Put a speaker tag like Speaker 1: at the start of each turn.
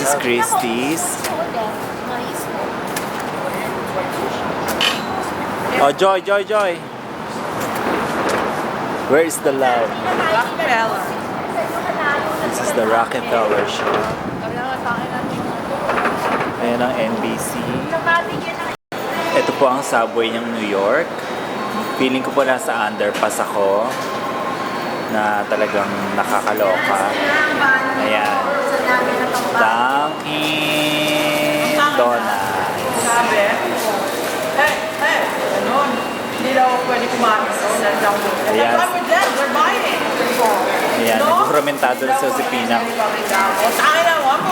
Speaker 1: is Christie's. Oh, Joy, Joy, Joy. Where is the love?
Speaker 2: Rockefeller.
Speaker 1: This is the Rockefeller shop. Ayan ang NBC. Ito po ang subway ng New York. Feeling ko po nasa underpass ako na talagang nakakaloka. Ayan. Dunkin' Donuts.
Speaker 2: Sabi, ganun. Hindi daw pwede kumain sa jumbo.
Speaker 1: Ayan.
Speaker 2: That's why we're dead. We're buying it.
Speaker 1: Ayan, nagkukramentado na sa Josepina.
Speaker 2: O, tayo na mo. Ako,